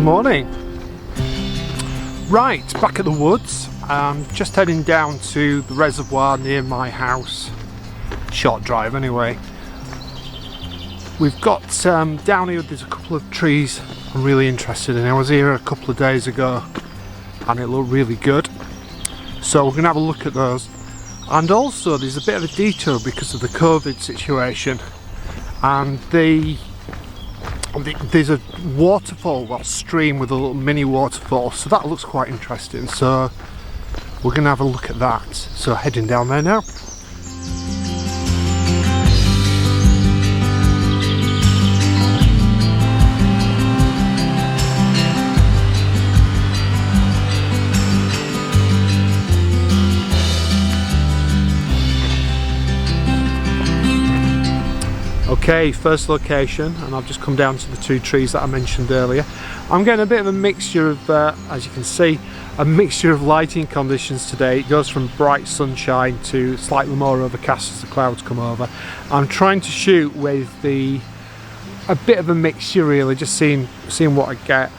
morning. Right, back at the woods. Just heading down to the reservoir near my house. Short drive anyway. We've got down here, there's a couple of trees I'm really interested in. I was here a couple of days ago and it looked really good. So we're going to have a look at those. And also there's a bit of a detour because of the COVID situation. And there's a waterfall, well, stream with a little mini waterfall, so that looks quite interesting. So we're going to have a look at that. So heading down there now. Okay, first location, and I've just come down to the two trees that I mentioned earlier. I'm getting a bit of a mixture of, as you can see, a mixture of lighting conditions today. It goes from bright sunshine to slightly more overcast as the clouds come over. I'm trying to shoot with a bit of a mixture really, just seeing what I get.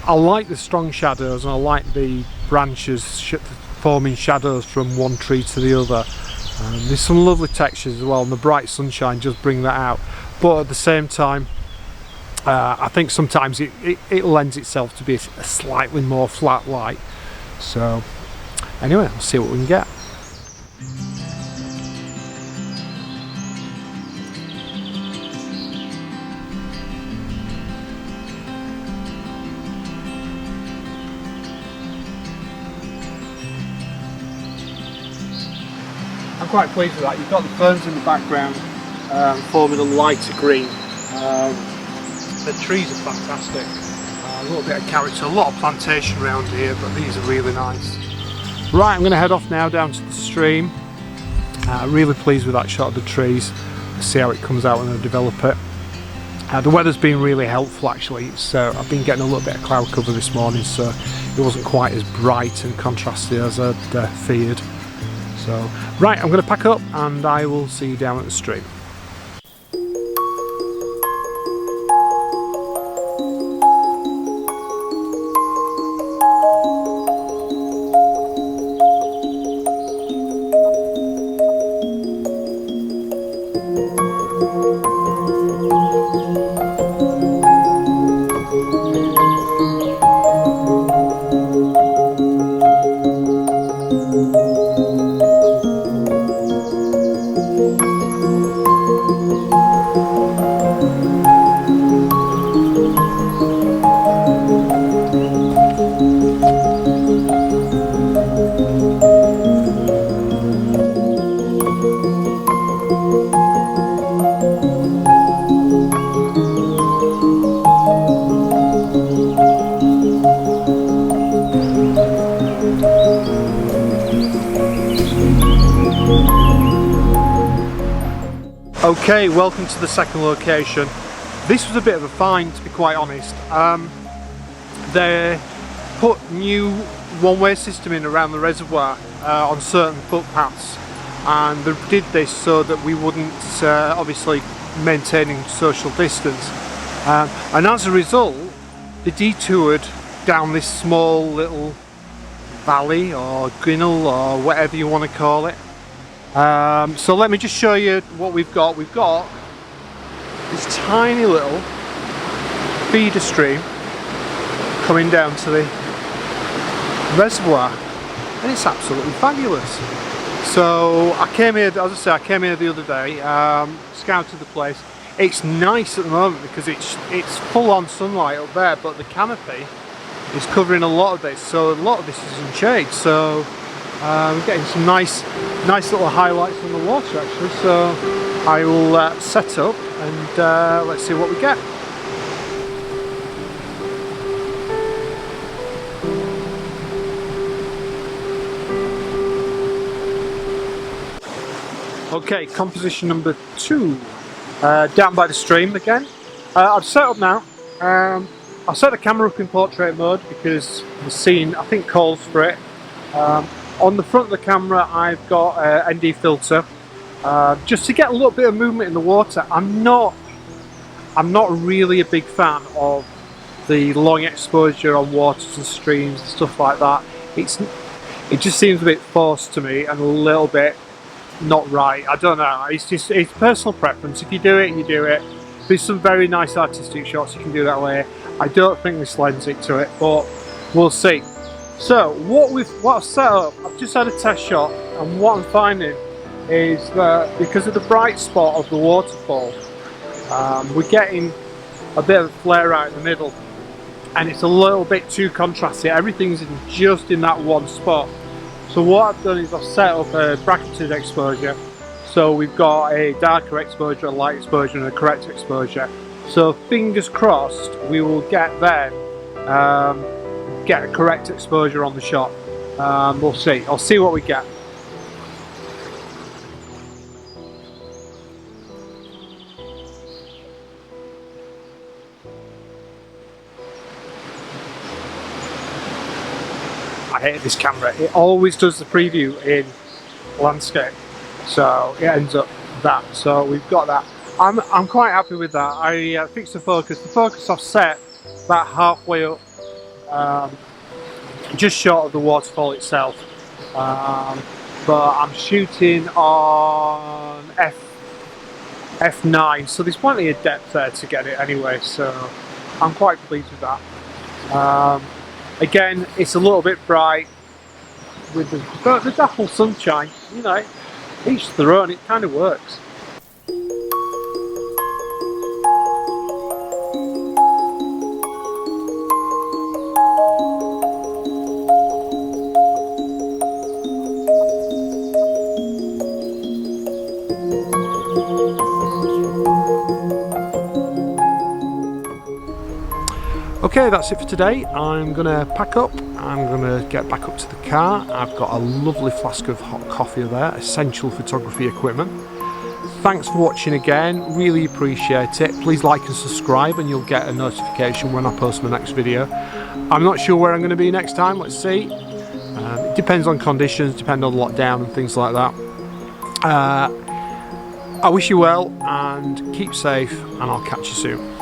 I like the strong shadows and I like the branches forming shadows from one tree to the other. There's some lovely textures as well, and the bright sunshine just bring that out. But at the same time, I think sometimes it lends itself to be a slightly more flat light. So anyway, we'll see what we can get. I'm quite pleased with that. You've got the ferns in the background forming a lighter green. The trees are fantastic. A little bit of character, a lot of plantation around here, but these are really nice. Right, I'm going to head off now down to the stream. Really pleased with that shot of the trees. Let's see how it comes out when I develop it. The weather's been really helpful actually. So I've been getting a little bit of cloud cover this morning, so it wasn't quite as bright and contrasty as I'd feared. So, right, I'm going to pack up and I will see you down at the stream. Okay, welcome to the second location. This was a bit of a find, to be quite honest. They put new one-way system in around the reservoir on certain footpaths, and they did this so that we wouldn't obviously maintaining social distance, and as a result they detoured down this small little valley or grinnel or whatever you want to call it. So let me just show you what we've got. We've got this tiny little feeder stream coming down to the reservoir, and it's absolutely fabulous. So I came here, as I say, I came here the other day, scouted the place. It's nice at the moment because it's full on sunlight up there, but the canopy is covering a lot of this, so a lot of this is in shade. So we're getting some nice little highlights on the water actually. So I will set up and let's see what we get. Okay, composition number 2, down by the stream again. I've set up now. I've set the camera up in portrait mode because the scene I think calls for it. On the front of the camera I've got an ND filter just to get a little bit of movement in the water. I'm not really a big fan of the long exposure on waters and streams and stuff like that, it just seems a bit forced to me and a little bit not right. I don't know, it's personal preference. If you do it, you do it. There's some very nice artistic shots you can do that way. I don't think this lends it to it, but we'll see. So what I've set up, I've just had a test shot, and what I'm finding is that because of the bright spot of the waterfall, we're getting a bit of a flare out in the middle, and it's a little bit too contrasty. Everything's just in that one spot. So what I've done is I've set up a bracketed exposure. So we've got a darker exposure, a light exposure, and a correct exposure. So fingers crossed we will get a correct exposure on the shot. We'll see. I'll see what we get. I hate this camera. It always does the preview in landscape, so it ends up that. So we've got that. I'm quite happy with that. I fixed the focus. The focus I've set about halfway up, just short of the waterfall itself. But I'm shooting on f9, so there's plenty of depth there to get it anyway. So I'm quite pleased with that. Again, it's a little bit bright with the dapple sunshine. You know, each their own. It kind of works. Okay, that's it for today. I'm gonna pack up. I'm gonna get back up to the car. I've got a lovely flask of hot coffee there, essential photography equipment. Thanks for watching again, really appreciate it. Please like and subscribe and you'll get a notification when I post my next video. I'm not sure where I'm going to be next time, let's see. It depends on conditions, depends on lockdown and things like that. I wish you well and keep safe, and I'll catch you soon.